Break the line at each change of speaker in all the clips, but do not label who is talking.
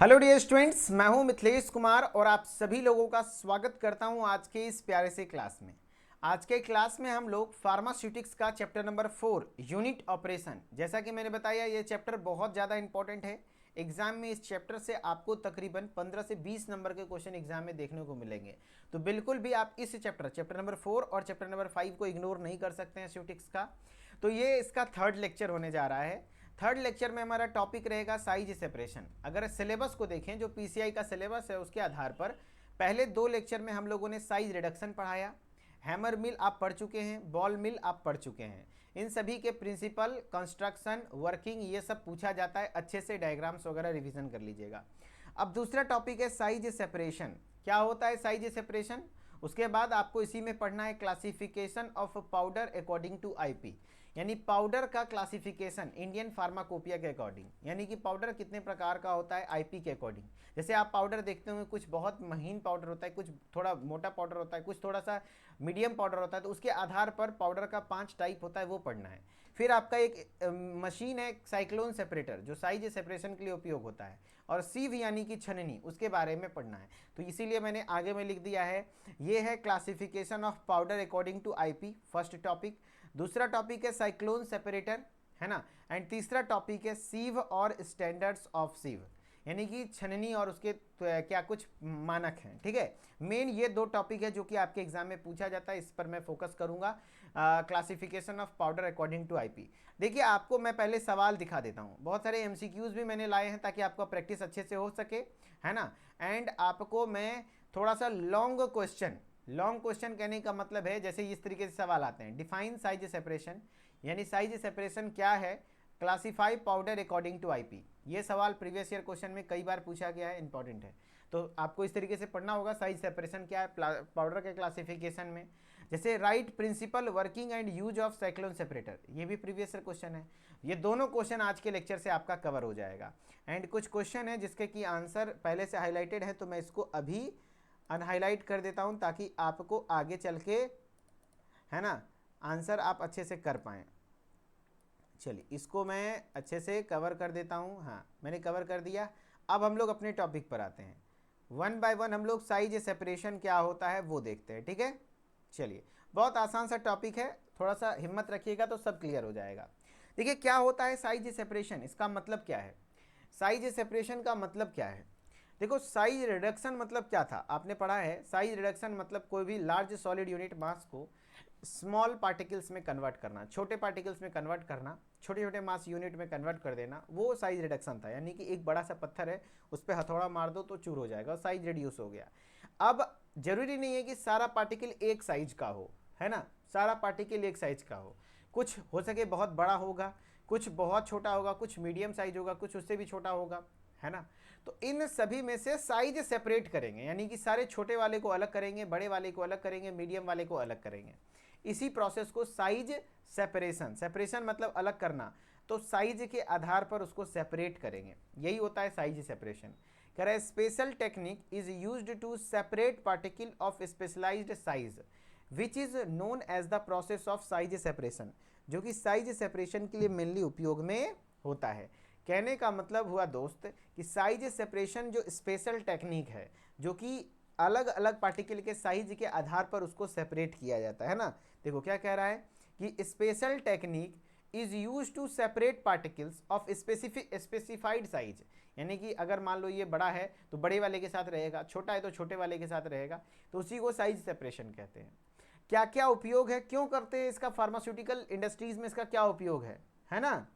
Hello dear students, मैं हूं मिथिलेश कुमार और आप सभी लोगों का स्वागत करता हूं आज के इस प्यारे से क्लास में। आज के क्लास में हम लोग फार्मास्यूटिक्स का चैप्टर नंबर 4 यूनिट ऑपरेशन, जैसा कि मैंने बताया ये चैप्टर बहुत ज़्यादा इंपॉर्टेंट है। एग्जाम में इस चैप्टर से आपको तकरीबन 15 से 20 नंबर के क्वेश्चन एग्जाम में देखने को मिलेंगे। तो बिल्कुल भी आप इस चैप्टर नंबर 4 और चैप्टर नंबर 5 को इग्नोर नहीं कर सकते हैं स्यूटिक्स का। तो ये इसका थर्ड लेक्चर होने जा रहा है। थर्ड लेक्चर में हमारा टॉपिक रहेगा साइज सेपरेशन। अगर सिलेबस को देखें, जो पीसीआई का सिलेबस है उसके आधार पर पहले 2 लेक्चर में हम लोगों ने साइज रिडक्शन पढ़ाया, हैमर मिल आप पढ़ चुके हैं, बॉल मिल आप पढ़ चुके हैं। इन सभी के प्रिंसिपल, कंस्ट्रक्शन, वर्किंग ये सब पूछा जाता है, अच्छे से डायग्राम्स वगैरह रिवीजन कर लीजिएगा। अब दूसरा टॉपिक है साइज सेपरेशन। क्या होता है साइज सेपरेशन? उसके बाद आपको इसी में पढ़ना है classification of powder according to IP, यानी पाउडर का क्लासिफिकेशन इंडियन फार्माकोपिया के अकॉर्डिंग, यानी कि पाउडर कितने प्रकार का होता है आईपी के अकॉर्डिंग। जैसे आप पाउडर देखते होंगे, कुछ बहुत महीन पाउडर होता है, कुछ थोड़ा मोटा पाउडर होता है, कुछ थोड़ा सा मीडियम पाउडर होता है। तो उसके आधार पर पाउडर का 5 टाइप होता है, वो पढ़ना है। फिर आपका एक मशीन है साइक्लोन सेपरेटर, जो साइज सेपरेशन के लिए उपयोग होता है, और सीव यानी कि छननी, उसके बारे में पढ़ना है। तो इसीलिए मैंने आगे में लिख दिया है, ये है classification of powder according to IP, first topic. दूसरा टॉपिक है साइक्लोन सेपरेटर, है ना। एंड तीसरा टॉपिक है सीव और स्टैंडर्ड्स ऑफ सीव, यानी कि छननी और उसके क्या कुछ मानक हैं, ठीक है। मेन ये 2 टॉपिक है जो कि आपके एग्जाम में पूछा जाता है, इस पर मैं फोकस करूंगा। Classification of powder according to IP. देखिए, आपको मैं पहले सवाल दिखा देता हूँ। बहुत सारे एमसीक्यूज भी मैंने लाए हैं ताकि आपका प्रैक्टिस अच्छे से हो सके, है ना। एंड आपको मैं थोड़ा सा लॉन्ग क्वेश्चन कहने का मतलब है, जैसे इस तरीके से सवाल आते हैं, डिफाइन साइज सेपरेशन, यानी साइज सेपरेशन क्या है, classify powder according to IP. ये सवाल प्रीवियस ईयर क्वेश्चन में कई बार पूछा गया है, इंपॉर्टेंट है। तो आपको इस तरीके से पढ़ना होगा, साइज सेपरेशन क्या है पाउडर के क्लासिफिकेशन में। जैसे write principle working and use of cyclone separator, ये भी प्रीवियस ईयर क्वेश्चन है। ये दोनों क्वेश्चन आज के लेक्चर से आपका कवर हो जाएगा। एंड कुछ क्वेश्चन है जिसके की आंसर पहले से हाईलाइटेड है, तो मैं इसको अभी अनहाईलाइट कर देता हूं ताकि आपको आगे चल के, है ना, आंसर आप अच्छे से कर पाएँ। चलिए, इसको मैं अच्छे से कवर कर देता हूं। हाँ, मैंने कवर कर दिया। अब हम लोग अपने टॉपिक पर आते हैं, 1 बाय 1 हम लोग साइज सेपरेशन क्या होता है वो देखते हैं, ठीक है। चलिए, बहुत आसान सा टॉपिक है, थोड़ा सा हिम्मत रखिएगा तो सब क्लियर हो जाएगा। देखिए, क्या होता है साइज सेपरेशन, इसका मतलब क्या है, साइज सेपरेशन का मतलब क्या है। देखो, साइज रिडक्शन मतलब क्या था, आपने पढ़ा है। साइज रिडक्शन मतलब कोई भी लार्ज सॉलिड यूनिट मास को स्मॉल पार्टिकल्स में कन्वर्ट करना, छोटे पार्टिकल्स में कन्वर्ट करना, छोटे छोटे मास यूनिट में कन्वर्ट कर देना, वो साइज रिडक्शन था। यानी कि एक बड़ा सा पत्थर है, उस पर हथौड़ा मार दो तो चूर हो जाएगा, साइज रिड्यूस हो गया। अब जरूरी नहीं है कि सारा पार्टिकल एक साइज का हो, है ना, सारा पार्टिकल एक साइज का हो। कुछ हो सके बहुत बड़ा होगा, कुछ बहुत छोटा होगा, कुछ मीडियम साइज होगा, कुछ उससे भी छोटा होगा, है ना। तो इन सभी में से साइज सेपरेट करेंगे, यानी कि सारे छोटे वाले को अलग करेंगे, बड़े वाले को अलग करेंगे, मीडियम वाले को अलग करेंगे। इसी प्रोसेस को साइज सेपरेशन मतलब अलग करना, तो साइज के आधार पर उसको सेपरेट करेंगे, यही होता है साइज सेपरेशन। कह रहा है special technique is used to separate particle of specialised size which is known as the process of size separation, जो कि साइज सेपरेशन के लिए मेनली उपयोग में होता है। कहने का मतलब हुआ दोस्त कि साइज सेपरेशन जो स्पेशल टेक्निक है, जो कि अलग अलग पार्टिकल के साइज के आधार पर उसको सेपरेट किया जाता है ना। देखो क्या कह रहा है कि special technique is use to separate particles of specified size, यानी कि अगर मान लो ये बड़ा है तो बड़े वाले के साथ रहेगा, छोटा है तो छोटे वाले के साथ रहेगा, तो उसी को साइज सेपरेशन कहते हैं। क्या क्या उपयोग है, क्यों करते हैं इसका, फार्मास्यूटिकल इंडस्ट्रीज में इसका क्या उपयोग है ना।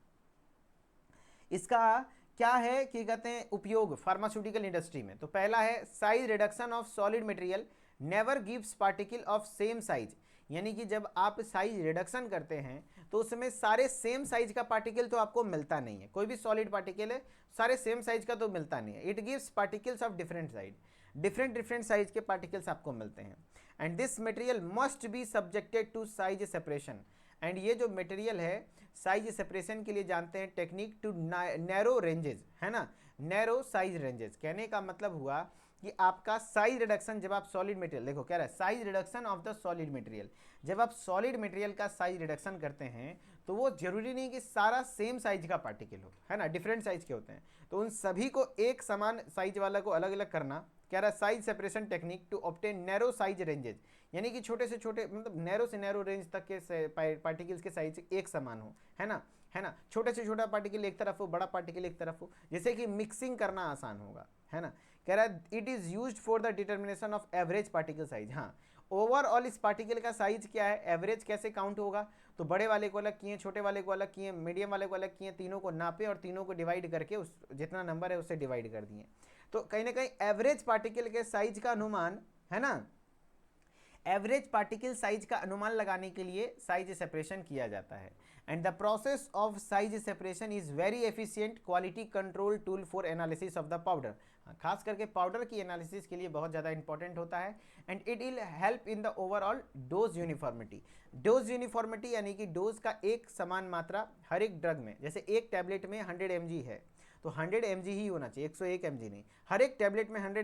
इसका क्या है कि कहते हैं उपयोग फार्मास्यूटिकल इंडस्ट्री में। तो पहला है size reduction of solid material never gives particle of same size, यानी कि जब आप साइज रिडक्शन करते हैं तो उसमें सारे सेम साइज का पार्टिकल तो आपको मिलता नहीं है, कोई भी सॉलिड पार्टिकल है सारे सेम साइज का तो मिलता नहीं है। It gives particles of different size, different size के पार्टिकल्स आपको मिलते हैं। And this material must be subjected to size separation, and ये जो मटेरियल है साइज सेपरेशन के लिए जानते हैं टेक्निक टू नैरो रेंजेस, है ना, नैरो साइज रेंजेस। कहने का मतलब हुआ कि आपका साइज रिडक्शन, जब आप सॉलिड मटेरियल, देखो क्या रहा है, size reduction of the solid material, जब आप सॉलिड मटेरियल का साइज रिडक्शन करते हैं तो वो जरूरी नहीं कि सारा सेम साइज का पार्टिकल हो, है ना, डिफरेंट साइज के होते हैं। तो उन सभी को एक समान साइज वाला को अलग अलग करना, कह रहा है size separation technique to obtain narrow size ranges, यानी कि छोटे से छोटे मतलब नैरो से नैरो रेंज तक के पार्टिकल्स के साइज एक समान हो, है ना, छोटे से छोटा पार्टिकल एक तरफ हो, बड़ा पार्टिकल एक तरफ हो, जैसे कि मिक्सिंग करना आसान होगा, है ना। कह रहा है it is used for the determination of average particle size. हाँ, ओवरऑल इस पार्टिकल का साइज क्या है, एवरेज कैसे काउंट होगा, तो बड़े वाले को अलग किए, छोटे वाले को अलग किए, मीडियम वाले को अलग किए, तीनों को नापे और तीनों को डिवाइड करके उस जितना नंबर है उससे डिवाइड कर दिए। तो कहीं ना कहीं एवरेज पार्टिकल के साइज का अनुमान, है ना, एवरेज पार्टिकल साइज का अनुमान लगाने के लिए साइज सेपरेशन किया जाता है। And the process of size separation is very efficient quality control tool for analysis of the powder. खास करके पाउडर की एनालिसिस के लिए बहुत ज़्यादा इंपॉर्टेंट होता है। And it will help in the overall dose uniformity. Dose uniformity यानी कि डोज का एक समान मात्रा हर एक ड्रग में, जैसे एक टैबलेट में 100 mg है तो 100 mg ही होना चाहिए, 101 mg नहीं, हर एक टैबलेट में 100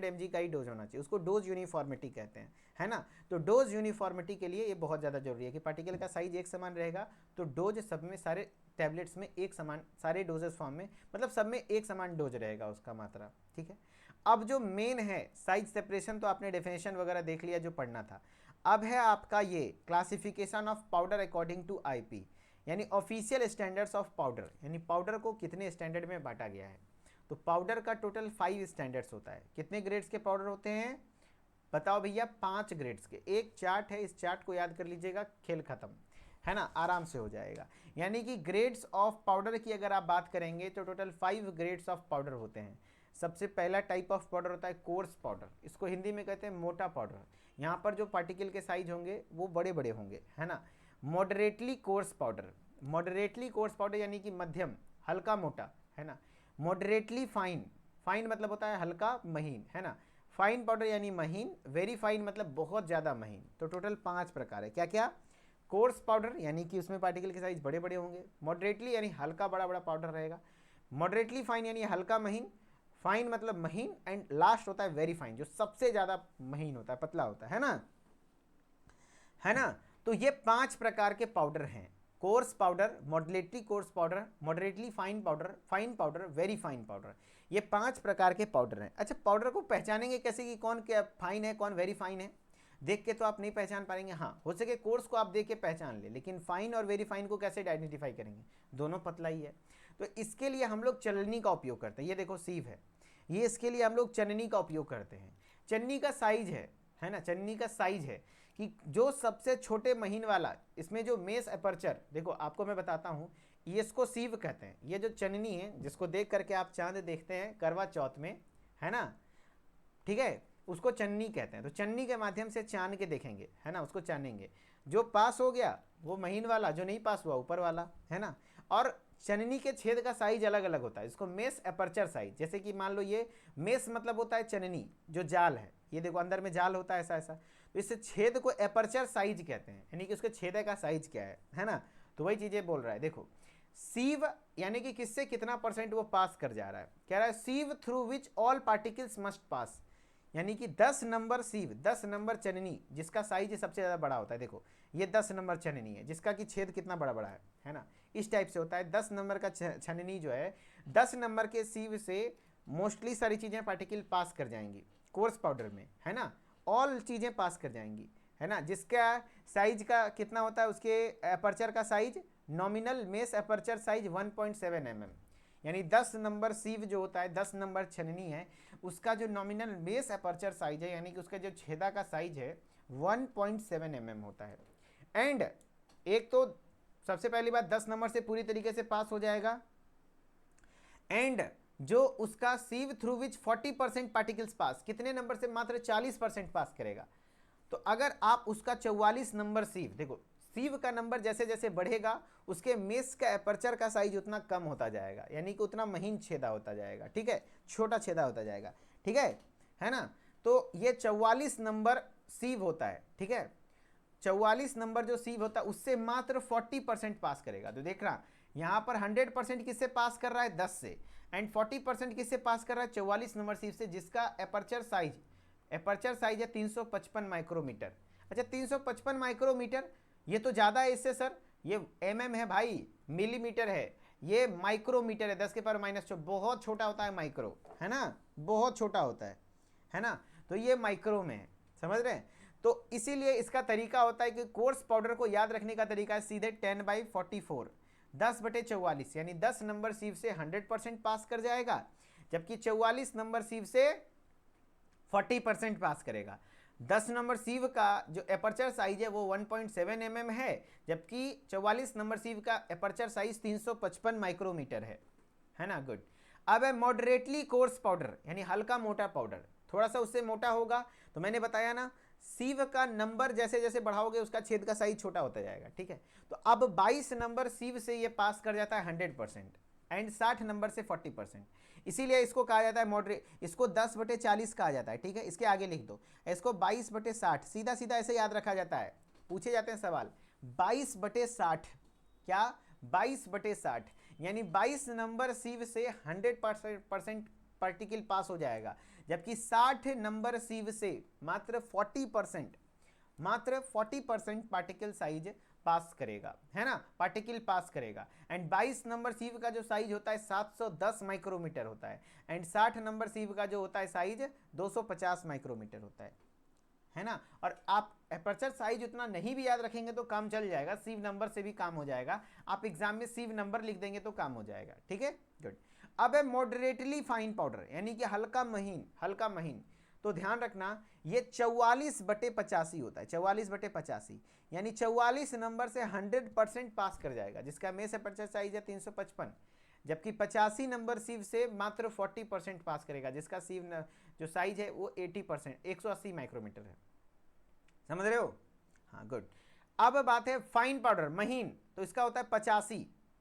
mg का ही डोज होना चाहिए, उसको डोज यूनिफॉर्मिटी कहते हैं, है ना। तो डोज यूनिफॉर्मिटी के लिए ये बहुत ज़्यादा जरूरी है कि पार्टिकल का साइज एक समान रहेगा, तो डोज सब में, सारे टैबलेट्स में एक समान, सारे डोजेस फॉर्म में, मतलब सब में एक समान डोज रहेगा उसका मात्रा, ठीक है। अब जो मेन है साइज सेपरेशन, तो आपने डेफिनेशन वगैरह देख लिया जो पढ़ना था। अब है आपका ये classification of powder according to IP, यानी ऑफिशियल स्टैंडर्ड्स ऑफ पाउडर, यानी पाउडर को कितने स्टैंडर्ड में बांटा गया है। तो पाउडर का टोटल 5 स्टैंडर्ड्स होता है। कितने ग्रेड्स के पाउडर होते हैं बताओ भैया, 5 ग्रेड्स के। एक चार्ट है, इस चार्ट को याद कर लीजिएगा, खेल खत्म, है ना, आराम से हो जाएगा। यानी कि ग्रेड्स ऑफ पाउडर की अगर आप बात करेंगे तो टोटल 5 ग्रेड्स ऑफ पाउडर होते हैं। सबसे पहला टाइप ऑफ पाउडर होता है कोर्स पाउडर, इसको हिंदी में कहते हैं मोटा पाउडर। यहाँ पर जो पार्टिकल के साइज होंगे वो बड़े बड़े होंगे, है ना। Moderately course powder, moderately course powder यानी कि मध्यम, हल्का मोटा, है ना। मॉडरेटली फाइन, फाइन मतलब होता है हल्का महीन, है ना। फाइन पाउडर यानी महीन, वेरी फाइन मतलब बहुत ज़्यादा महीन। तो टोटल 5 प्रकार है। क्या क्या? कोर्स पाउडर यानी कि उसमें पार्टिकल के साइज बड़े बड़े होंगे, मॉडरेटली यानी हल्का बड़ा बड़ा पाउडर रहेगा, मॉडरेटली फाइन यानी हल्का महीन, फाइन मतलब महीन, एंड लास्ट होता है वेरी फाइन जो सबसे ज़्यादा महीन होता है, पतला होता है ना, है ना। तो ये 5 प्रकार के पाउडर हैं, course powder, moderately course powder, moderately fine powder, very fine powder, ये 5 प्रकार के पाउडर हैं। अच्छा, पाउडर को पहचानेंगे कैसे कि कौन क्या फाइन है कौन वेरी फाइन है? देख के तो आप नहीं पहचान पाएंगे। हाँ, हो सके कोर्स को आप देख के पहचान ले, लेकिन फाइन और वेरी फाइन को कैसे आइडेंटिफाई करेंगे? दोनों पतला ही है। तो इसके लिए हम लोग चलनी का उपयोग करते हैं। ये देखो सीव है, ये इसके लिए हम लोग चन्नी का उपयोग करते हैं। चन्नी का साइज है ना, चन्नी का साइज है कि जो सबसे छोटे महीन वाला, इसमें जो मेस अपर्चर, देखो आपको मैं बताता हूँ, ये इसको सीव कहते हैं। ये जो चन्नी है जिसको देख करके आप चांद देखते हैं करवा चौथ में, है ना, ठीक है, उसको चन्नी कहते हैं। तो चन्नी के माध्यम से चांद के देखेंगे, है ना, उसको चानेंगे। जो पास हो गया वो महीन वाला, जो नहीं पास हुआ ऊपर वाला, है ना। और चन्नी के छेद का साइज अलग अलग होता है, इसको मेस अपर्चर साइज। जैसे कि मान लो ये मेस मतलब होता है चन्नी, जो जाल है, ये देखो अंदर में जाल होता है ऐसा ऐसा, तो इस छेद को अपर्चर साइज कहते हैं, यानी कि उसके छेद का साइज क्या है ना। तो वही चीजें बोल रहा है। देखो सीव यानी कि किससे कितना परसेंट वो पास कर जा रहा है। कह रहा है sieve through which all particles must pass, यानी कि 10 नंबर सीव, 10 नंबर चननी जिसका साइज सबसे ज़्यादा बड़ा होता है। देखो ये 10 नंबर चननी है जिसका कि छेद कितना बड़ा बड़ा है ना, इस टाइप से होता है। 10 नंबर का छननी जो है, 10 नंबर के सीव से मोस्टली सारी चीज़ें पार्टिकल पास कर जाएंगी कोर्स पाउडर में, है ना, ऑल चीज़ें पास कर जाएंगी, है ना। जिसका साइज का कितना होता है, उसके अपर्चर का size, nominal mesh aperture size 1.7 mm, यानी 10 नंबर सीव जो होता है, 10 नंबर छननी है, उसका जो नॉमिनल मेस अपर्चर साइज है, यानी कि उसका जो छेदा का साइज है 1.7 mm होता है। एंड एक तो सबसे पहली बात 10 नंबर से पूरी तरीके से पास हो जाएगा, एंड जो उसका सीव थ्रू विच 40% पार्टिकल्स पास, कितने नंबर से? मात्र 40% पास करेगा। तो अगर आप उसका 44 नंबर सीव, देखो सीव का नंबर जैसे जैसे बढ़ेगा उसके मेस का अपर्चर का साइज उतना कम होता जाएगा, यानी कि उतना महीन छेदा होता जाएगा, ठीक है, छोटा छेदा होता जाएगा, ठीक है ना। तो ये 44 नंबर सीव होता है, ठीक है, 44 नंबर जो सीव होता है उससे मात्र 40% पास करेगा। तो देख रहा यहाँ पर 100% किससे पास कर रहा है? 10 से, एंड 40% किससे पास कर रहा है? 44 नंबर सीव से, जिसका अपर्चर साइज है 355 माइक्रोमीटर। अच्छा 355 माइक्रोमीटर ये तो ज़्यादा है इससे सर, ये mm है भाई, मिलीमीटर है, ये माइक्रोमीटर है, 10 के पावर -4, बहुत छोटा होता है माइक्रो, है ना, बहुत छोटा होता है ना, तो ये माइक्रो में है, समझ रहे हैं। तो इसीलिए इसका तरीका होता है कि कोर्स पाउडर को याद रखने का तरीका है सीधे 10/44, 10/44, यानी 10 नंबर सीव से 100% पास कर जाएगा, जबकि 44 नंबर सीव से 40% पास करेगा। 10 नंबर सीव का जो एपर्चर साइज है वो 1.7 mm है, जबकि 44 नंबर सीव का एपर्चर साइज 355 माइक्रोमीटर है ना। गुड। अब है मॉडरेटली कोर्स पाउडर, यानी हल्का मोटा पाउडर, थोड़ा सा उससे मोटा होगा। तो मैंने बताया ना, सीव का नंबर जैसे जैसे बढ़ाओगे उसका छेद का साइज छोटा होता जाएगा, ठीक है। तो अब 22 नंबर सीव से ये पास कर जाता है 100% एंड 60 नंबर से 40%, इसीलिए इसको कहा जाता है मॉडरेट, इसको 10/40 कहा जाता है, ठीक है। इसके आगे लिख दो, इसको 22/60, सीधा सीधा ऐसे याद रखा जाता है, पूछे जाते हैं सवाल 22/60, क्या 22/60, यानी 22 नंबर सीव से 100% पार्टिकल पास हो जाएगा, जबकि 60 नंबर सीव से मात्र 40% पार्टिकल साइज पास करेगा, है ना, पार्टिकल पास करेगा। एंड 22 नंबर सीव का जो साइज होता है 710 माइक्रोमीटर होता है, एंड 60 नंबर सीव का जो होता है साइज 250 माइक्रोमीटर होता है ना। और आप एपर्चर साइज उतना नहीं भी याद रखेंगे तो काम चल जाएगा, सीव नंबर से भी काम हो जाएगा, आप एग्जाम में सीव नंबर लिख देंगे तो काम हो जाएगा, ठीक है। गुड। अब है मॉडरेटली फाइन पाउडर, यानी कि हल्का महीन, तो ध्यान रखना ये 44/85 होता है, 44/85, यानी 44 नंबर से 100% पास कर जाएगा, जिसका मेस एपर्चर साइज है 355, जबकि 85 नंबर सीव से मात्र 40% पास करेगा, जिसका सीव जो साइज है वो 80%, 180 माइक्रोमीटर है, समझ रहे हो। हाँ, गुड। अब बात है फाइन पाउडर, महीन, तो इसका होता है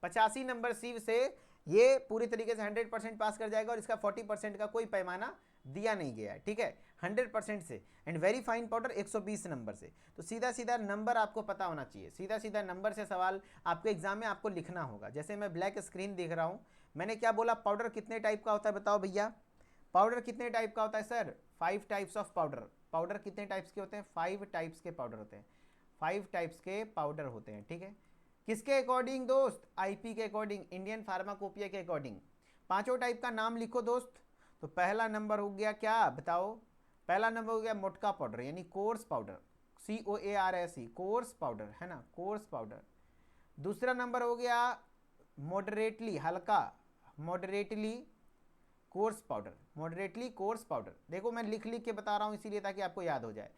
85 नंबर सीव से ये पूरी तरीके से 100% पास कर जाएगा, और इसका 40% का कोई पैमाना दिया नहीं गया है, ठीक है, 100% से। And very fine powder 120 number से। तो सीधा सीधा नंबर आपको पता होना चाहिए, सीधा सीधा नंबर से सवाल आपको एग्जाम में आपको लिखना होगा। जैसे मैं ब्लैक स्क्रीन देख रहा हूँ, मैंने क्या बोला, पाउडर कितने टाइप का होता है बताओ भैया, पाउडर कितने टाइप का होता है sir, 5 types of powder. Powder कितने टाइप्स के होते हैं, 5 टाइप्स के पाउडर होते हैं, 5 टाइप्स के पाउडर होते हैं, ठीक है। किसके अकॉर्डिंग दोस्त, आईपी के अकॉर्डिंग, इंडियन फार्माकोपिया के अकॉर्डिंग। पांचों टाइप का नाम लिखो दोस्त। तो पहला नंबर हो गया क्या बताओ, पहला नंबर हो गया मोटका पाउडर, यानी course powder, COARSE, course powder, है ना, कोर्स पाउडर। दूसरा नंबर हो गया मॉडरेटली, हल्का, moderately course powder, moderately course powder. देखो मैं लिख लिख के बता रहा हूँ इसीलिए ताकि आपको याद हो जाए।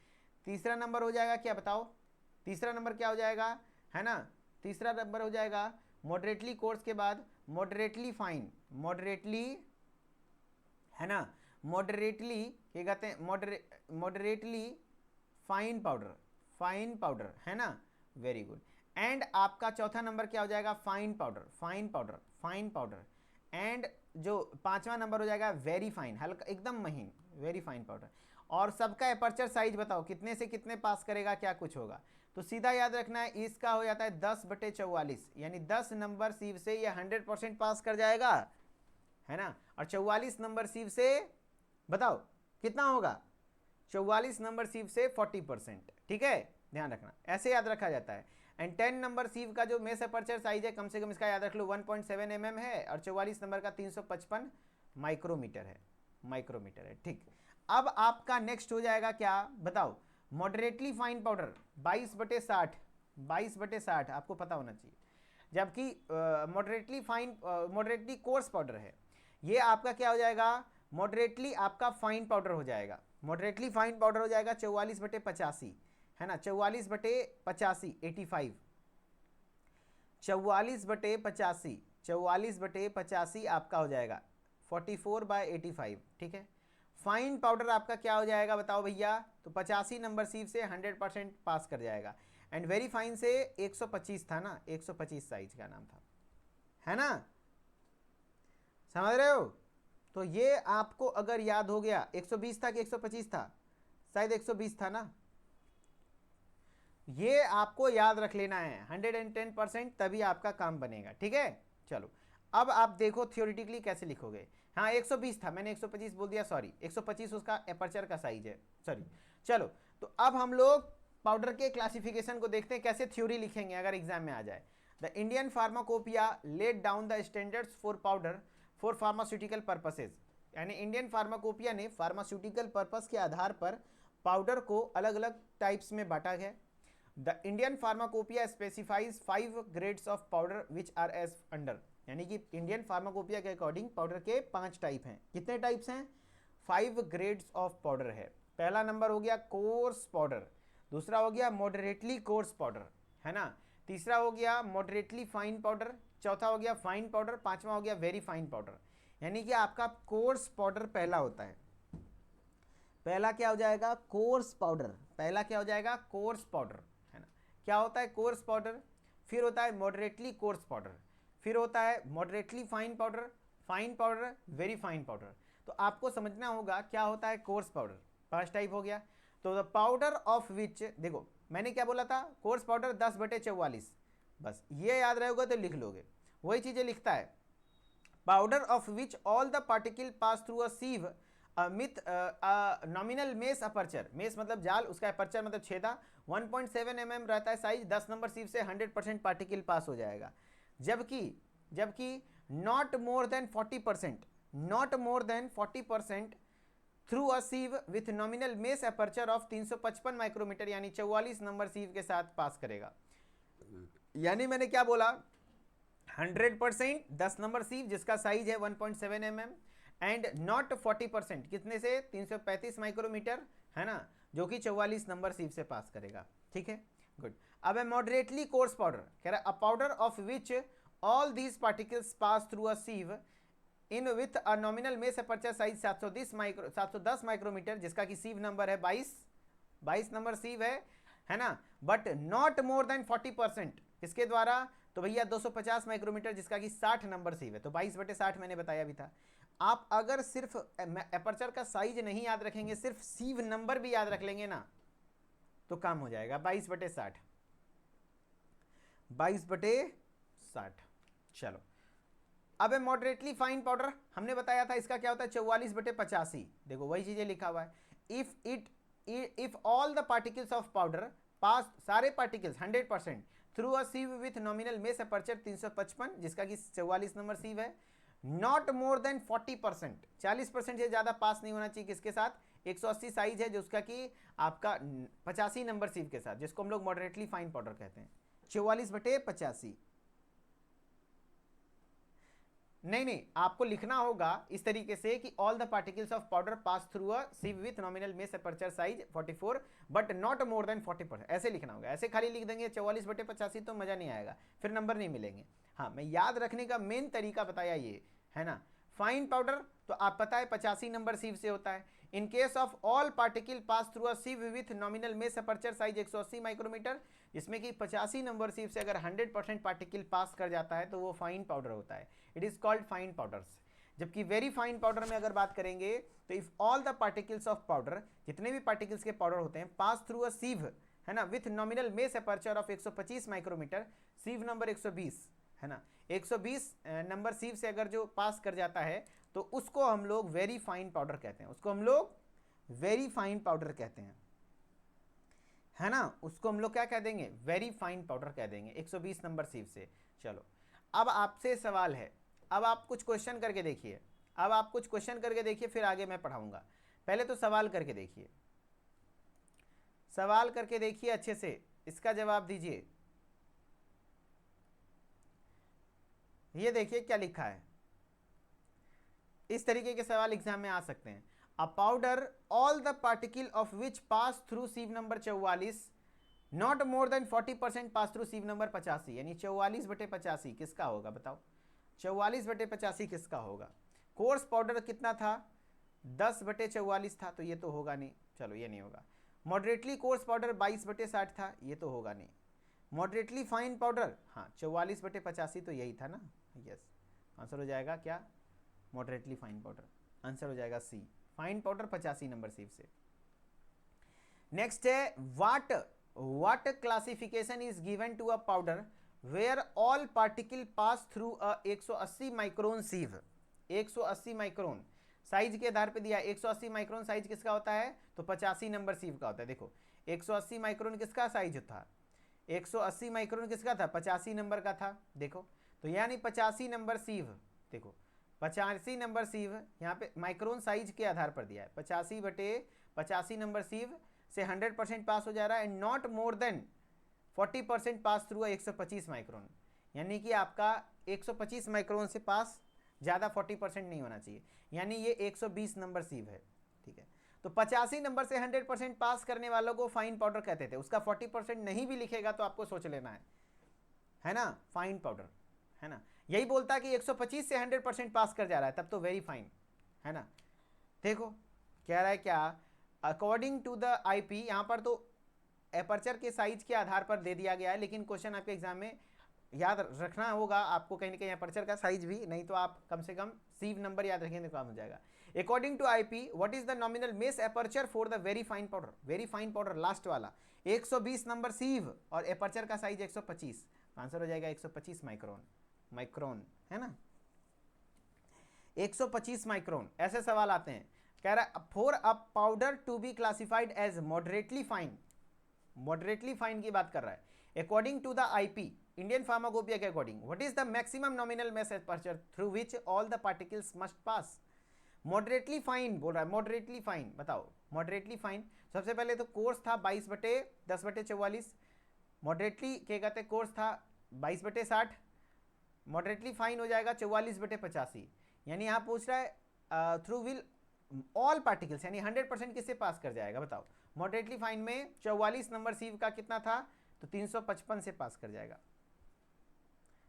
तीसरा नंबर हो जाएगा क्या बताओ, तीसरा नंबर क्या हो जाएगा, है ना, तीसरा नंबर हो जाएगा मॉडरेटली कोर्स के बाद मॉडरेटली फाइन, मॉडरेटली, है ना, मॉडरेटली क्या कहते हैं, moderately fine powder, fine powder, है ना, वेरी गुड। एंड आपका चौथा नंबर क्या हो जाएगा, fine powder, fine powder, fine powder. And जो पांचवा नंबर हो जाएगा वेरी फाइन, हल्का एकदम महीन, वेरी फाइन पाउडर। और सबका एपर्चर साइज बताओ कितने से कितने पास करेगा, क्या कुछ होगा। तो सीधा याद रखना है, इसका हो जाता है 10/44, यानी 10 नंबर सीव से ये 100% पास कर जाएगा, है ना। और 44 नंबर सीव से बताओ कितना होगा, 44 नंबर सीव से 40%, ठीक है, ध्यान रखना, ऐसे याद रखा जाता है। एंड 10 नंबर सीव का जो मेस अपर्चर साइज है कम से कम इसका याद रख लो 1.7 mm है, और 44 नंबर का 355 माइक्रोमीटर है, ठीक। अब आपका नेक्स्ट हो जाएगा क्या बताओ, मॉडरेटली फाइन पाउडर 22/60, 22/60 आपको पता होना चाहिए, जबकि moderately fine, moderately course powder है, ये आपका क्या हो जाएगा, मॉडरेटली आपका फाइन पाउडर हो जाएगा, मॉडरेटली फाइन पाउडर हो जाएगा 44/85, है ना, 44/85, 85, 44/85, 44/85 आपका हो जाएगा 44/85, ठीक है। फाइन पाउडर आपका क्या हो जाएगा बताओ भैया, तो 85 नंबर सीव से 100% पास कर जाएगा। एंड वेरी फाइन से 125 था ना, 125 साइज का नाम था, है ना, समझ रहे हो। तो ये आपको अगर याद हो गया, 120 था कि 125 था, शायद 120 था ना, ये आपको याद रख लेना है 110%, तभी आपका काम बनेगा, ठीक है। चलो अब आप देखो थियोरिटिकली कैसे लिखोगे। हाँ 120 था, मैंने 125 बोल दिया, सॉरी, 125 उसका एपर्चर का साइज है, सॉरी। चलो तो अब हम लोग पाउडर के क्लासिफिकेशन को देखते हैं, कैसे थ्योरी लिखेंगे अगर एग्जाम में आ जाए। The Indian pharmacopoeia laid down the standards for powder for pharmaceutical purposes, यानी इंडियन फार्माकोपिया ने फार्मास्यूटिकल पर्पस के आधार पर पाउडर को अलग अलग टाइप्स में बांटा गया। The Indian pharmacopoeia specifies 5 grades of powder which are as under, यानी कि इंडियन फार्माकोपिया के अकॉर्डिंग पाउडर के 5 टाइप हैं। कितने टाइप्स हैं? 5 ग्रेड्स ऑफ पाउडर है। पहला नंबर हो गया कोर्स पाउडर, दूसरा हो गया मॉडरेटली कोर्स पाउडर, है ना, तीसरा हो गया मॉडरेटली फाइन पाउडर, चौथा हो गया फाइन पाउडर, पांचवा हो गया वेरी फाइन पाउडर। यानी कि आपका कोर्स पाउडर पहला होता है। पहला क्या हो जाएगा? Course powder. पहला क्या हो जाएगा? कोर्स पाउडर, है ना। क्या होता है? Course powder. फिर होता है मॉडरेटली कोर्स पाउडर, फिर होता है moderately fine powder, fine powder, very fine powder. तो आपको समझना होगा क्या होता है कोर्स पाउडर। 5 टाइप हो गया। तो द पाउडर ऑफ विच, देखो मैंने क्या बोला था, कोर्स पाउडर 10/44, बस ये याद रहेगा तो लिख लोगे। वही चीजें लिखता है, powder of which all the particle pass through a sieve with nominal mesh aperture, mesh मतलब जाल, उसका अपर्चर मतलब छेदा, 1.7 mm रहता है साइज, 10 नंबर सीव से 100% पार्टिकल पास हो जाएगा। जबकि not more than 40%, not more than 40% through a sieve with nominal mesh aperture of 355 micrometer, यानी 44 नंबर सीव के साथ पास करेगा। यानी मैंने क्या बोला, 100% 10 नंबर सीव जिसका साइज है 1.7 mm एंड नॉट 40%, कितने से? 335 माइक्रोमीटर, है ना, जो कि 44 नंबर सीव से पास करेगा। ठीक है, गुड। अब है मॉडरेटली कोर्स पाउडर, कह रहा है a powder of which all these particles pass through a sieve in with a nominal mesh aperture size 710 micrometer, जिसका कि सीव नंबर है 22 नंबर सीव है ना, बट नॉट मोर देन 40%, किसके द्वारा? तो भैया 250 माइक्रोमीटर, जिसका कि 60 नंबर सीव है। तो 22/60 मैंने बताया भी था। आप अगर सिर्फ अपर्चर का साइज नहीं याद रखेंगे, सिर्फ सीव नंबर भी याद रख लेंगे ना, तो काम हो जाएगा। 22/60, 22/60। चलो, अब है मॉडरेटली फाइन पाउडर, हमने बताया था इसका क्या होता है, 44/85। देखो वही चीजें लिखा हुआ है, if all the particles of powder pass, सारे particles 100% through a sieve with nominal mesh aperture 355, जिसका कि 44 नंबर सीव है, नॉट मोर देन 40%, 40% से ज्यादा पास नहीं होना चाहिए, किसके साथ? 180 साइज है, जो उसका कि आपका 85 नंबर सीव के साथ, जिसको हम लोग मॉडरेटली फाइन पाउडर कहते हैं। 44/85। नहीं, आपको लिखना होगा इस तरीके से कि all the particles of powder pass through a sieve with nominal mesh aperture size 44 but not more than 40%, ऐसे लिखना होगा। ऐसे खाली लिख देंगे 44/85 तो मजा नहीं आएगा, फिर नंबर नहीं मिलेंगे। हाँ, मैं याद रखने का मेन तरीका बताया ये, है ना। फाइन पाउडर तो आप पता है 85 नंबर सीव से होता है। In case of all particle pass through a sieve with nominal mesh aperture size 180 micrometer, जिसमें कि 85 नंबर सीव से अगर 100% पार्टिकल पास कर जाता है तो वो फाइन पाउडर होता है। It is called fine powders. जबकि वेरी फाइन पाउडर में अगर बात करेंगे तो if all the particles of powder, जितने भी पार्टिकल्स के पाउडर होते हैं, पास थ्रू अ सीव, है ना, with nominal mesh aperture of 125 micrometer, sieve number 120, है ना, 120 नंबर सीव से अगर जो पास कर जाता है तो उसको हम लोग वेरी फाइन पाउडर कहते हैं, उसको हम लोग वेरी फाइन पाउडर कहते हैं, है ना, उसको हम लोग क्या कह देंगे? वेरी फाइन पाउडर कह देंगे 120 नंबर सीव से। चलो, अब आपसे सवाल है, अब आप कुछ क्वेश्चन करके देखिए, अब आप कुछ क्वेश्चन करके देखिए, फिर आगे मैं पढ़ाऊंगा। पहले तो सवाल करके देखिए, सवाल करके देखिए अच्छे से, इसका जवाब दीजिए। ये देखिए क्या लिखा है, इस तरीके के सवाल एग्जाम में आ सकते हैं। A powder all the particle of which pass through sieve number 44 not more than 40% pass through sieve number 85, यानी 44/85 किसका होगा बताओ? 44/85 किसका होगा? कोर्स पाउडर कितना था? 10/44 था, तो ये तो होगा नहीं, चलो ये नहीं होगा। मॉडरेटली कोर्स पाउडर 22/60 था, ये तो होगा नहीं। मॉडरेटली फाइन पाउडर, हाँ 44/85 तो यही था ना, यस। आंसर हो जाएगा क्या? मॉडरेटली फाइन पाउडर, आंसर हो जाएगा C, fine powder 85 number sieve से। नेक्स्ट है what classification is given to a powder where all particle pass through a 180 micron sieve, 180 micron size के आधार पे दिया है। 180 माइक्रोन साइज किसका होता है, तो 85 नंबर सीव का होता है। देखो 180 माइक्रोन किसका साइज था, 180 माइक्रोन किसका था, 85 नंबर का था। देखो तो यानी 85 नंबर सीव, देखो 85 नंबर सीव यहाँ पे माइक्रोन साइज के आधार पर दिया है। 85/85 नंबर सीव से 100% पास हो जा रहा है, and not more than 40% pass through 125 micron, यानी कि आपका 125 माइक्रोन से पास ज़्यादा 40% नहीं होना चाहिए, यानी ये 120 नंबर सीव है। ठीक है, तो 85 नंबर से 100% पास करने वालों को फाइन पाउडर कहते थे। उसका 40% नहीं भी लिखेगा तो आपको सोच लेना है ना, फाइन पाउडर, है ना। यही बोलता है कि 125 से 100% पास कर जा रहा है तब तो वेरी फाइन, है ना। देखो कह रहा है क्या, अकॉर्डिंग टू द आईपी, यहाँ पर तो एपर्चर के साइज के आधार पर दे दिया गया है, लेकिन क्वेश्चन आपके एग्जाम में याद रखना होगा आपको कहीं ना कहीं एपर्चर का साइज भी, नहीं तो आप कम से कम सीव नंबर याद रखेंगे तो काम हो जाएगा। According to IP what is the nominal mesh aperture for the very fine powder, very fine powder last वाला 120 नंबर सीव और एपर्चर का साइज 125, आंसर हो जाएगा 125 माइक्रोन, है ना, 125 माइक्रोन। ऐसे सवाल आते हैं। कह रहा है for a powder to be classified as moderately fine, moderately fine की बात कर रहा है। According to the IP Indian pharmacopoeia के according what is the maximum nominal mesh aperture through which all the particles must pass. Moderately fine बोल रहा है, moderately fine बताओ, मॉडरेटली फाइन सबसे पहले तो कोर्स था 22/10/44, मॉडरेटली क्या कहते हैं, कोर्स था 22/60, मॉडरेटली फाइन हो जाएगा 44/85, यानी यहाँ पूछ रहा है थ्रू विल ऑल पार्टिकल्स, यानी 100% किससे पास कर जाएगा बताओ। मॉडरेटली फाइन में 44 नंबर सीव का कितना था, तो 355 से पास कर जाएगा।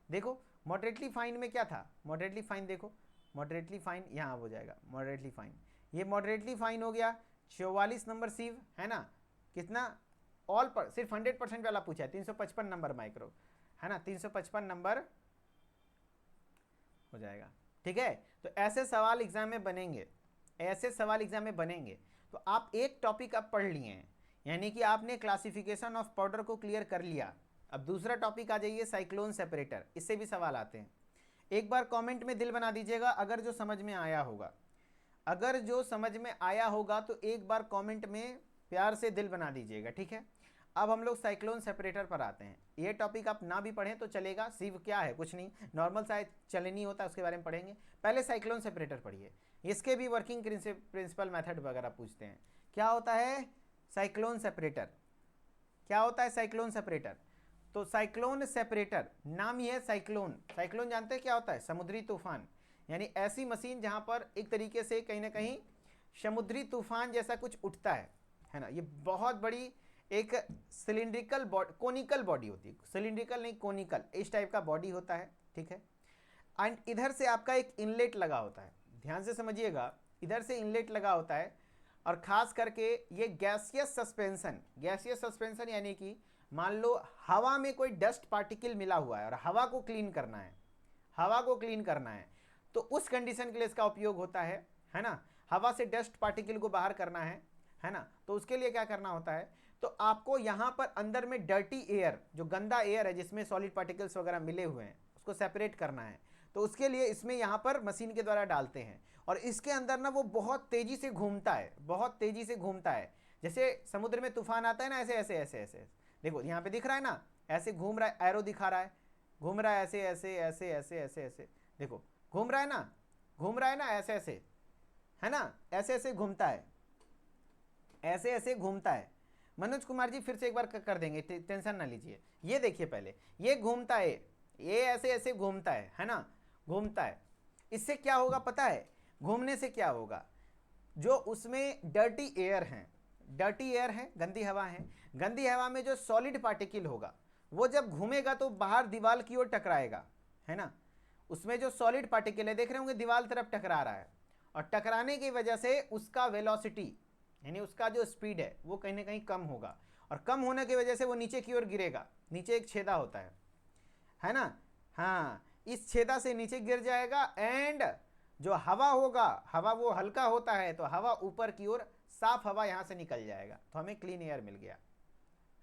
देखो मॉडरेटली फाइन में क्या था, मॉडरेटली फाइन देखो, मॉडरेटली फाइन यहाँ हो जाएगा, मॉडरेटली फाइन, ये मॉडरेटली फाइन हो गया 44 नंबर सीव, है ना, कितना ऑल पर सिर्फ 100% वाला पूछा है, 355 नंबर माइक्रो, है ना, 355 नंबर हो जाएगा। ठीक है, तो ऐसे सवाल एग्जाम में बनेंगे, ऐसे सवाल एग्जाम में बनेंगे। तो आप एक टॉपिक अब पढ़ लिए हैं, यानी कि आपने क्लासिफिकेशन ऑफ पाउडर को क्लियर कर लिया। अब दूसरा टॉपिक आ जाइए साइक्लोन सेपरेटर, इससे भी सवाल आते हैं। एक बार कमेंट में दिल बना दीजिएगा अगर जो समझ में आया होगा, अगर जो समझ में आया होगा तो एक बार कमेंट में प्यार से दिल बना दीजिएगा, ठीक है। अब हम लोग साइक्लोन सेपरेटर पर आते हैं। ये टॉपिक आप ना भी पढ़ें तो चलेगा, सीव क्या है, कुछ नहीं, नॉर्मल सा चलनी होता है, उसके बारे में पढ़ेंगे। पहले साइक्लोन सेपरेटर पढ़िए, इसके भी वर्किंग प्रिंसिपल मेथड वगैरह पूछते हैं। क्या होता है साइक्लोन सेपरेटर, क्या होता है साइक्लोन सेपरेटर, तो साइक्लोन सेपरेटर नाम ही है साइक्लोन। साइक्लोन जानते हैं क्या होता है, समुद्री तूफान, यानी ऐसी मशीन जहां पर एक तरीके से कहीं ना कहीं समुद्री तूफान जैसा कुछ उठता है ना। ये बहुत बड़ी एक सिलिंड्रिकल कोनिकल बॉडी होती है, सिलिंड्रिकल नहीं कोनिकल, इस टाइप का बॉडी होता है, ठीक है। एंड इधर से आपका एक इनलेट लगा होता है, ध्यान से समझिएगा, इधर से इनलेट लगा होता है, और खास करके ये गैसियस सस्पेंशन यानी कि मान लो हवा में कोई डस्ट पार्टिकल मिला हुआ है और हवा को क्लीन करना है, हवा को क्लीन करना है, तो उस कंडीशन के लिए इसका उपयोग होता है ना। हवा से डस्ट पार्टिकल को बाहर करना है ना, तो उसके लिए क्या करना होता है, तो आपको यहाँ पर अंदर में डर्टी एयर, जो गंदा एयर है जिसमें सॉलिड पार्टिकल्स वगैरह मिले हुए हैं, उसको सेपरेट करना है। तो उसके लिए इसमें यहाँ पर मशीन के द्वारा डालते हैं, और इसके अंदर ना वो बहुत तेजी से घूमता है, बहुत तेजी से घूमता है। जैसे समुद्र में तूफान आता है ना, ऐसे ऐसे ऐसे ऐसे, देखो यहाँ पे दिख रहा है ना, ऐसे घूम रहा है, एरो दिखा रहा है, घूम रहा है ऐसे ऐसे ऐसे ऐसे ऐसे ऐसे, देखो घूम रहा है ना, घूम रहा है ना, ऐसे ऐसे, है ना, ऐसे ऐसे घूमता है, ऐसे ऐसे घूमता है। मनोज कुमार जी फिर से एक बार कर देंगे, टेंशन ना लीजिए। ये देखिए पहले, ये घूमता है, ये ऐसे ऐसे घूमता है ना, घूमता है। इससे क्या होगा पता है, घूमने से क्या होगा, जो उसमें डर्टी एयर है, डर्टी एयर है, गंदी हवा है, गंदी हवा में जो सॉलिड पार्टिकल होगा वो जब घूमेगा तो बाहर दीवार की ओर टकराएगा, है ना। उसमें जो सॉलिड पार्टिकल है देख रहे होंगे दीवार तरफ टकरा रहा है, और टकराने की वजह से उसका वेलोसिटी यानी उसका जो स्पीड है वो कहीं ना कहीं कम होगा, और कम होने की वजह से वो नीचे की ओर गिरेगा। नीचे एक छेदा होता है ना, हाँ, इस छेदा से नीचे गिर जाएगा, एंड जो हवा होगा, हवा वो हल्का होता है, तो हवा ऊपर की ओर, साफ हवा यहां से निकल जाएगा, तो हमें क्लीन एयर मिल गया,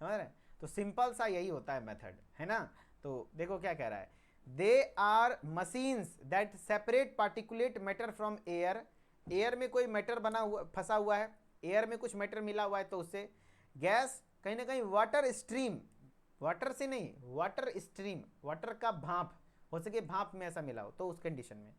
समझ रहे हैं। तो सिंपल सा यही होता है मेथड, है ना। तो देखो क्या कह रहा है, they are machines that separate particulate matter from air air में कोई मैटर बना हुआ फंसा हुआ है, एयर में कुछ मैटर मिला हुआ है, तो उससे गैस कहीं ना कहीं वाटर स्ट्रीम, वाटर से नहीं, वाटर स्ट्रीम, वाटर का भाप, हो सके भाप में ऐसा मिला हो, तो उस कंडीशन में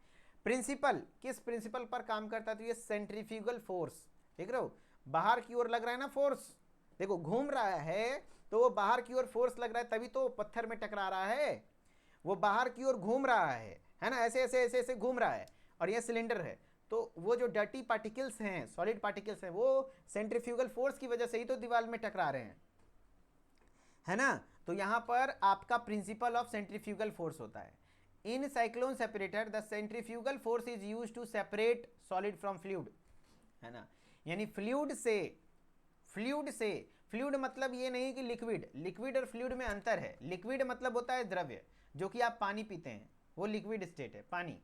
प्रिंसिपल, किस प्रिंसिपल पर काम करता है, तो ये सेंट्रीफ्यूगल फोर्स, देख रहे हो बाहर की ओर लग रहा है ना फोर्स, देखो घूम रहा है तो वो बाहर की ओर फोर्स लग रहा है, तभी तो पत्थर में टकरा रहा है, वो बाहर की ओर घूम रहा है ना, ऐसे ऐसे ऐसे ऐसे घूम रहा है, और ये सिलेंडर है, तो वो जो डर्टी पार्टिकल्स हैं, सॉलिड पार्टिकल्स हैं, वो सेंट्रीफ्यूगल फोर्स की वजह से ही तो दीवार में टकरा रहे हैं, है ना। तो यहां पर आपका प्रिंसिपल ऑफ सेंट्रीफ्यूगल फोर्स होता है। In cyclone separator the centrifugal force is used to separate solid from fluid, है ना, यानी फ्लूइड से फ्लूइड मतलब ये नहीं कि लिक्विड, लिक्विड और फ्लूइड में अंतर है। लिक्विड मतलब होता है द्रव्य, जो कि आप पानी पीते हैं, वो लिक्विड स्टेट है पानी,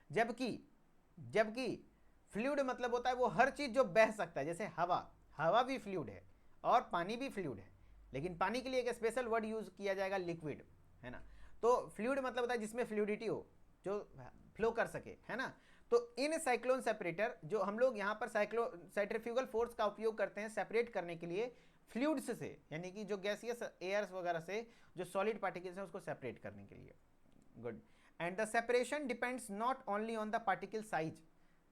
जबकि फ्लूइड मतलब होता है वो हर चीज जो बह सकता है, जैसे हवा, हवा भी फ्लूइड है और पानी भी फ्लूइड है, लेकिन पानी के लिए एक स्पेशल वर्ड यूज किया जाएगा लिक्विड, है ना। तो फ्लूइड मतलब होता है जिसमें फ्लूइडिटी हो, जो फ्लो कर सके, है ना। तो इन साइक्लोन सेपरेटर, जो हम लोग यहाँ पर सेंट्रीफ्यूगल फोर्स का उपयोग करते हैं सेपरेट करने के लिए फ्लूइड्स से, यानी कि जो गैसियस एयर्स वगैरह से जो सॉलिड पार्टिकल्स हैं उसको सेपरेट करने के लिए। Good. And the separation depends not only on the particle size,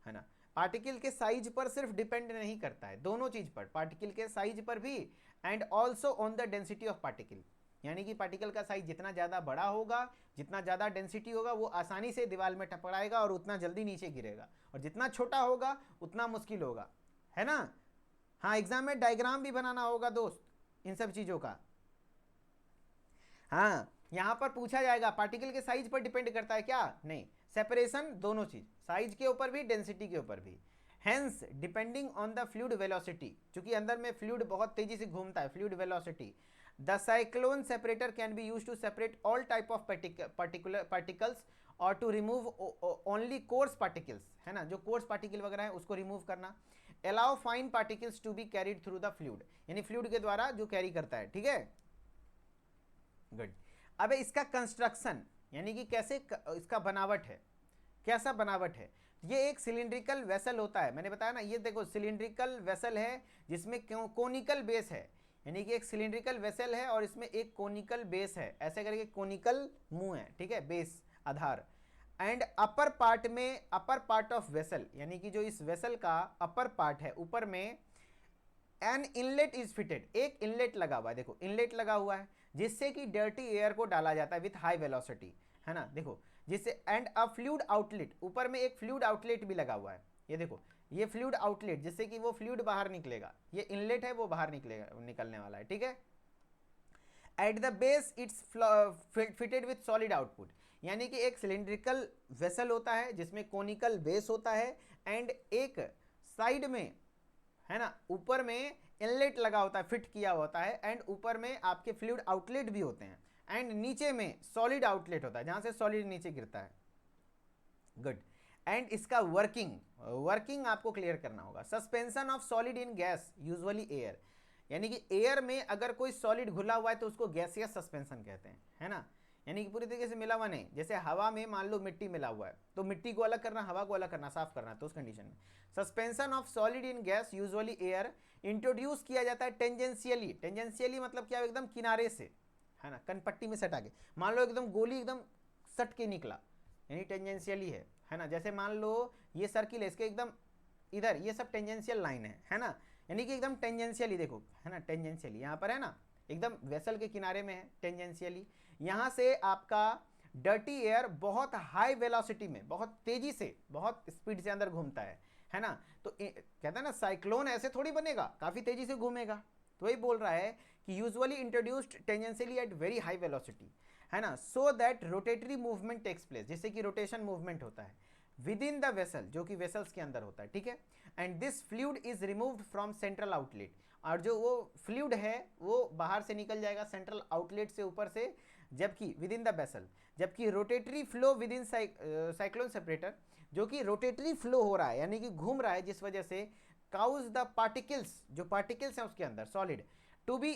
है ना, पार्टिकल के साइज पर सिर्फ डिपेंड नहीं करता है, दोनों चीज पर, पार्टिकल के साइज पर भी and also on the density of particle, यानी कि पार्टिकल का साइज जितना ज़्यादा बड़ा होगा, जितना ज़्यादा डेंसिटी होगा, वो आसानी से दीवार में टकराएगा और उतना जल्दी नीचे गिरेगा, और जितना छोटा होगा उतना मुश्किल होगा, है ना। हाँ, एग्जाम में डायग्राम भी बनाना होगा दोस्त इन सब चीज़ों का। हाँ, यहां पर पूछा जाएगा पार्टिकल के साइज पर डिपेंड करता है क्या, नहीं, सेपरेशन दोनों चीज, साइज के ऊपर भी डेंसिटी के ऊपर भी। Hence depending on the fluid velocity, क्योंकि अंदर में फ्लूइड बहुत तेजी से घूमता है, fluid velocity, the cyclone separator can be use to separate all type of particles और to remove only coarse particles, है ना, जो कोर्स पार्टिकल वगैरह है उसको रिमूव करना। Allow fine particles to be carried through the fluid, यानी fluid के द्वारा जो कैरी करता है, ठीक है। गुड। अब इसका कंस्ट्रक्शन, यानी कि कैसे इसका बनावट है, कैसा बनावट है। ये एक सिलिंड्रिकल वेसल होता है, मैंने बताया ना, ये देखो सिलिंड्रिकल वेसल है जिसमें कोनिकल बेस है, यानी कि एक सिलिंड्रिकल वेसल है और इसमें एक कोनिकल बेस है, ऐसे करके कोनिकल मुंह है, ठीक है, base Aadhaar. And upper part में, अपर पार्ट ऑफ वेसल, यानी कि जो इस वेसल का अपर पार्ट है, ऊपर में एन इनलेट इज फिटेड, एक इनलेट लगा हुआ है, देखो इनलेट लगा हुआ है, जिससे कि डर्टी एयर को डाला जाता है विथ हाई वेलोसिटी, है ना, देखो जिससे, एंड अ फ्लूइड आउटलेट, ऊपर में एक फ्लूइड आउटलेट भी लगा हुआ है, ये देखो ये फ्लूइड आउटलेट, जिससे कि वो फ्लूइड बाहर निकलेगा, ये इनलेट है वो बाहर निकलेगा, निकलने वाला है, ठीक है। At the base it's fitted with solid output, यानी कि एक सिलिंड्रिकल वेसल होता है जिसमें कोनिकल बेस होता है, एंड एक साइड में, है ना, ऊपर में इनलेट लगा होता है, फिट किया होता है, एंड ऊपर में आपके फ्लूइड आउटलेट भी होते हैं, एंड नीचे में सॉलिड आउटलेट होता है जहां से सॉलिड नीचे गिरता है। गुड। एंड इसका वर्किंग आपको क्लियर करना होगा। Suspension of solid in gas usually air, यानी कि एयर में अगर कोई सॉलिड घुला हुआ है तो उसको गैसियस सस्पेंशन कहते हैं, है ना, यानी कि पूरी तरीके से मिला हुआ नहीं, जैसे हवा में मान लो मिट्टी मिला हुआ है, तो मिट्टी को अलग करना, हवा को अलग करना, साफ करना, तो उस कंडीशन में suspension of solid in gas usually air introduce किया जाता है टेंजेंशियली, टेंजेंशियली मतलब क्या, एकदम किनारे से, है ना, कनपट्टी में सटा के, मान लो एकदम गोली एकदम सट के निकला, यानी टेंजेंशियली है ना, जैसे मान लो ये सर्किल है, इसके एकदम इधर ये सब टेंजेंशियल लाइन है ना, यानी कि एकदम टेंजेंशियली, देखो है ना, टेंजेंशियली यहाँ पर है ना, एकदम वेसल के किनारे में है टेंजेंशियली, यहाँ से आपका डर्टी एयर बहुत हाई वेलोसिटी में, बहुत तेजी से, बहुत स्पीड से अंदर घूमता है ना, तो कहता है ना साइक्लोन ऐसे थोड़ी बनेगा, काफ़ी तेजी से घूमेगा, तो वही बोल रहा है कि usually introduced tangentially at very high velocity, है ना, so that rotatory movement takes place, जिससे कि रोटेशन मूवमेंट होता है विद इन द वेसल, जो कि वेसल्स के अंदर होता है, ठीक है। And this fluid is removed from central outlet, और जो वो फ्लूइड है वो बाहर से निकल जाएगा सेंट्रल आउटलेट से, ऊपर से, जबकि विद इन द वेसल, जबकि rotatory flow within cyclone separator, जो कि रोटेटरी फ्लो हो रहा है, यानी कि घूम रहा है, जिस वजह से काउज द पार्टिकल्स, जो पार्टिकल्स हैं उसके अंदर solid, to be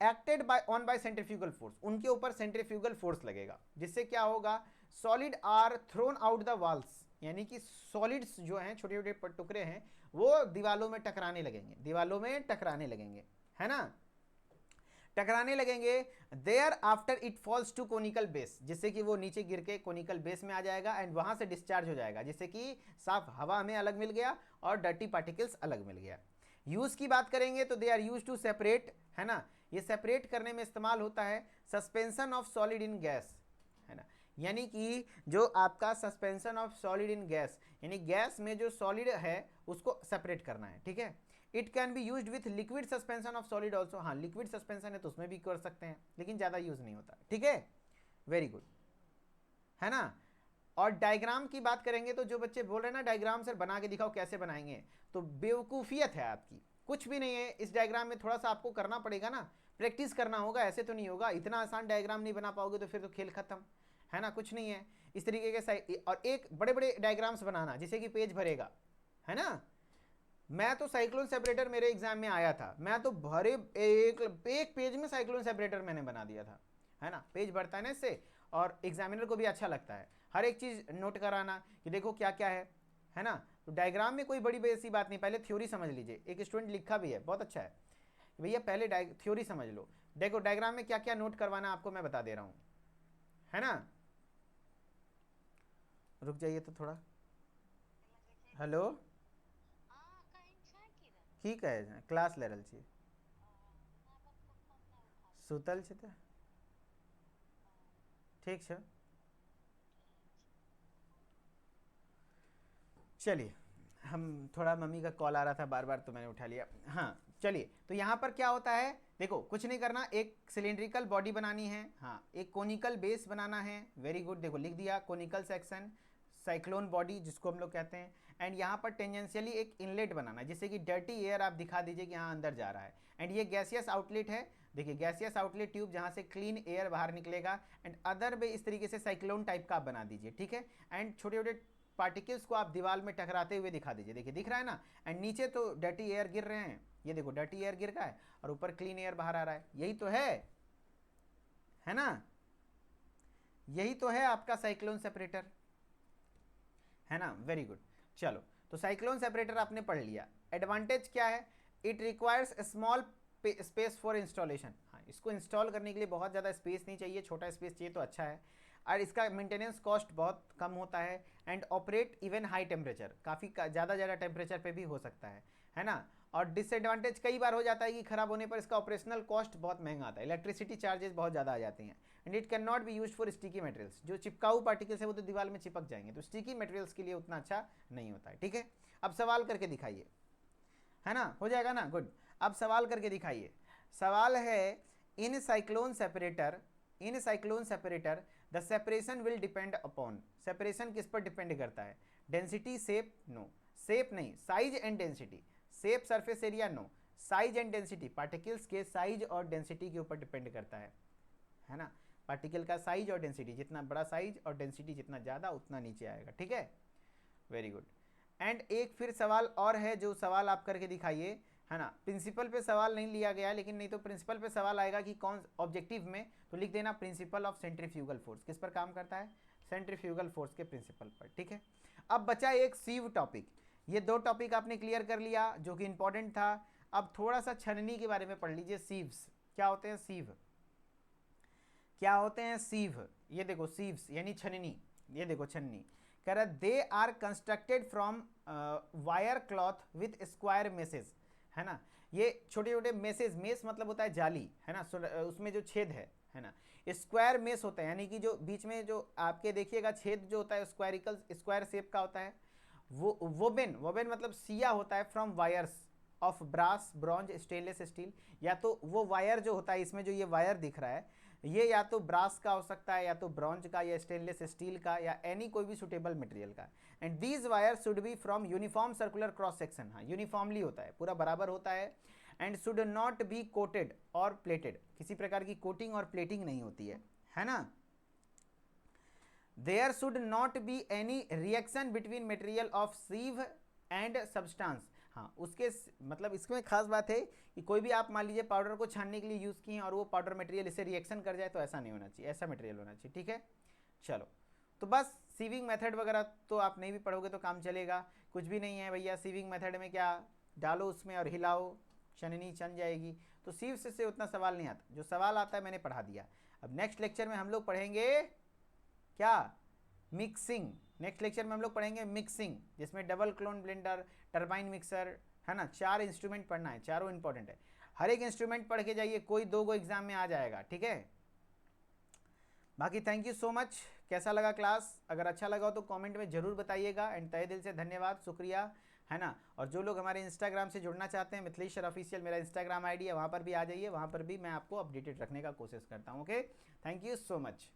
acted by centrifugal force, उनके ऊपर सेंट्रीफ्यूगल फोर्स लगेगा, जिससे क्या होगा, solid are thrown out the walls, यानी कि सॉलिड्स जो हैं, छोटे छोटे टुकड़े हैं, वो दीवालों में टकराने लगेंगे, दीवालों में टकराने लगेंगे, है ना, टकराने लगेंगे। Thereafter it falls to conical base, जिससे कि वो नीचे गिर के कोनिकल बेस में आ जाएगा एंड वहां से डिस्चार्ज हो जाएगा, जिससे कि साफ हवा हमें अलग मिल गया और डर्टी पार्टिकल्स अलग मिल गया। यूज की बात करेंगे तो they are used to separate, है ना, ये सेपरेट करने में इस्तेमाल होता है suspension of solid in gas, है ना, यानी कि जो आपका suspension of solid in gas, यानी गैस में जो सॉलिड है उसको सेपरेट करना है, ठीक है। It can be used with liquid suspension of solid also, हाँ लिक्विड सस्पेंशन है तो उसमें भी कर सकते हैं, लेकिन ज़्यादा यूज नहीं होता, ठीक है, वेरी गुड, है ना। और डायग्राम की बात करेंगे तो जो बच्चे बोल रहे हैं ना डायग्राम सर बना के दिखाओ, कैसे बनाएंगे, तो बेवकूफ़ियत है आपकी, कुछ भी नहीं है इस डायग्राम में, थोड़ा सा आपको करना पड़ेगा ना, प्रैक्टिस करना होगा, ऐसे तो नहीं होगा, इतना आसान डायग्राम नहीं बना पाओगे तो फिर तो खेल खत्म, है ना, कुछ नहीं है इस तरीके के। और एक बड़े बड़े डायग्राम्स बनाना जिससे कि पेज भरेगा, है ना। मैं तो साइक्लोन सेपरेटर मेरे एग्जाम में आया था, मैं तो भरे एक पेज में साइक्लोन सेपरेटर मैंने बना दिया था, है ना, पेज भरता है ना इससे, और एग्जामिनर को भी अच्छा लगता है हर एक चीज़ नोट कराना कि देखो क्या क्या है ना। तो डायग्राम में कोई बड़ी ऐसी बात नहीं, पहले थ्योरी समझ लीजिए, एक स्टूडेंट लिखा भी है बहुत अच्छा है, भैया पहले थ्योरी समझ लो, देखो डायग्राम में क्या क्या नोट करवाना आपको मैं बता दे रहा हूँ, है ना। रुक जाइए तो थोड़ा, हेलो, की कहे છે ક્લાસ ले रहल छी, सुतल છે તે ठीक है। चलिए, हम थोड़ा मम्मी का कॉल आ रहा था बार बार तो मैंने उठा लिया, हाँ चलिए। तो यहाँ पर क्या होता है, देखो कुछ नहीं करना, एक सिलेंड्रिकल बॉडी बनानी है, हाँ एक कोनिकल बेस बनाना है, वेरी गुड, देखो लिख दिया कोनिकल सेक्शन, साइक्लोन बॉडी जिसको हम लोग कहते हैं, एंड यहाँ पर टेंजेंशियली एक इनलेट बनाना है जिससे कि डर्टी एयर आप दिखा दीजिए कि हाँ अंदर जा रहा है, एंड ये गैसियस आउटलेट है, देखिए गैसियस आउटलेट ट्यूब जहाँ से क्लीन एयर बाहर निकलेगा, एंड अदर में इस तरीके से साइक्लोन टाइप का आप बना दीजिए, ठीक है। एंड छोटे छोटे पार्टिकल्स को आप दीवार में टकराते हुए दिखा दीजिए, देखिए दिख रहा है ना, एंड नीचे तो डर्टी एयर गिर रहे हैं, ये देखो डर्टी एयर गिर रहा है और ऊपर क्लीन एयर बाहर आ रहा है, यही तो है ना, यही तो है आपका साइक्लोन सेपरेटर, है ना, वेरी गुड। चलो तो साइक्लोन सेपरेटर आपने पढ़ लिया, एडवांटेज क्या है, it requires small space for installation, हाँ इसको इंस्टॉल करने के लिए बहुत ज़्यादा स्पेस नहीं चाहिए, छोटा स्पेस चाहिए तो अच्छा है, और इसका मेंटेनेंस कॉस्ट बहुत कम होता है, and operate even high temperature, काफ़ी ज़्यादा टेम्परेचर पे भी हो सकता है ना। और डिसएडवांटेज कई बार हो जाता है कि खराब होने पर इसका ऑपरेशनल कॉस्ट बहुत महंगा आता है, इलेक्ट्रिसिटी चार्जेस बहुत ज़्यादा आ जाते हैं, and it can not be use for sticky materials, जो चिपकाऊ पार्टिकल्स है वो तो दीवार में चिपक जाएंगे, तो स्टिकी मटेरियल्स के लिए उतना अच्छा नहीं होता है, ठीक है। अब सवाल करके दिखाइए, है ना, हो जाएगा ना, गुड। अब सवाल करके दिखाइए, सवाल है in cyclone separator the separation will depend upon, separation किस पर डिपेंड करता है, डेंसिटी, शेप, नो, शेप नहीं, size and density, shape surface area no, size and density, particles के साइज और डेंसिटी के ऊपर डिपेंड करता है ना, पार्टिकल का साइज और डेंसिटी, जितना बड़ा साइज और डेंसिटी जितना ज़्यादा उतना नीचे आएगा, ठीक है, वेरी गुड। एंड एक फिर सवाल और है, जो सवाल आप करके दिखाइए, है ना, प्रिंसिपल पे सवाल नहीं लिया गया, लेकिन नहीं तो प्रिंसिपल पे सवाल आएगा कि कौन ऑब्जेक्टिव में, तो लिख देना प्रिंसिपल ऑफ सेंट्रीफ्यूगल फोर्स, किस पर काम करता है, सेंट्रीफ्यूगल फोर्स के प्रिंसिपल पर, ठीक है। अब बचा एक सीव टॉपिक, ये दो टॉपिक आपने क्लियर कर लिया जो कि इंपॉर्टेंट था। अब थोड़ा सा छननी के बारे में पढ़ लीजिए, सीव्स क्या होते हैं, सीव क्या होते हैं, सीव, ये देखो सीव्स यानी छननी, ये देखो छन्नी, कह रहा they are constructed from wire cloth with square meshes, है ना, ये छोटे छोटे मेसेज, मेस मतलब होता है जाली, है ना, उसमें जो छेद है ना, स्क्वायर मेस होता है, यानी कि जो बीच में जो आपके देखिएगा छेद जो होता है स्क्वायरिकल स्क्वायर शेप का होता है, वो वोबेन मतलब सिया होता है, from wires of brass, bronze, stainless steel, या तो वो वायर जो होता है, इसमें जो ये वायर दिख रहा है ये या तो ब्रास का हो सकता है, या तो ब्रॉन्ज का, या स्टेनलेस स्टील का, या एनी कोई भी सुटेबल मटेरियल का, and these wire should be from uniform circular cross section, हाँ यूनिफॉर्मली होता है, पूरा बराबर होता है, and should not B coated और प्लेटेड, किसी प्रकार की कोटिंग और प्लेटिंग नहीं होती है ना। There should not be any reaction between material of sieve and substance, हाँ उसके मतलब इसमें खास बात है कि कोई भी आप मान लीजिए पाउडर को छानने के लिए यूज़ किए और वो पाउडर मटेरियल इससे रिएक्शन कर जाए तो ऐसा नहीं होना चाहिए, ऐसा मटेरियल होना चाहिए, ठीक है। चलो तो बस सीविंग मेथड वगैरह तो आप नहीं भी पढ़ोगे तो काम चलेगा, कुछ भी नहीं है भैया। सीविंग मेथड में क्या डालो उसमें और हिलाओ, छननी छन जाएगी। तो सीव से उतना सवाल नहीं आता, जो सवाल आता है मैंने पढ़ा दिया। अब नेक्स्ट लेक्चर में हम लोग पढ़ेंगे क्या, मिक्सिंग। नेक्स्ट लेक्चर में हम लोग पढ़ेंगे मिक्सिंग, जिसमें double clone blender, turbine mixer, है ना। 4 इंस्ट्रूमेंट पढ़ना है, चारों इंपॉर्टेंट है। हर एक इंस्ट्रूमेंट पढ़ के जाइए, कोई 2 गो एग्जाम में आ जाएगा, ठीक है। बाकी थैंक यू सो मच। कैसा लगा क्लास? अगर अच्छा लगा हो तो कमेंट में ज़रूर बताइएगा। एंड तहे दिल से धन्यवाद, शुक्रिया, है ना। और जो लोग हमारे इंस्टाग्राम से जुड़ना चाहते हैं, मिथिलेश सर ऑफिशियल मेरा इंस्टाग्राम आईडी है, वहाँ पर भी आ जाइए, वहाँ पर भी मैं आपको अपडेटेड रखने का कोशिश करता हूँ। Okay, thank you so much.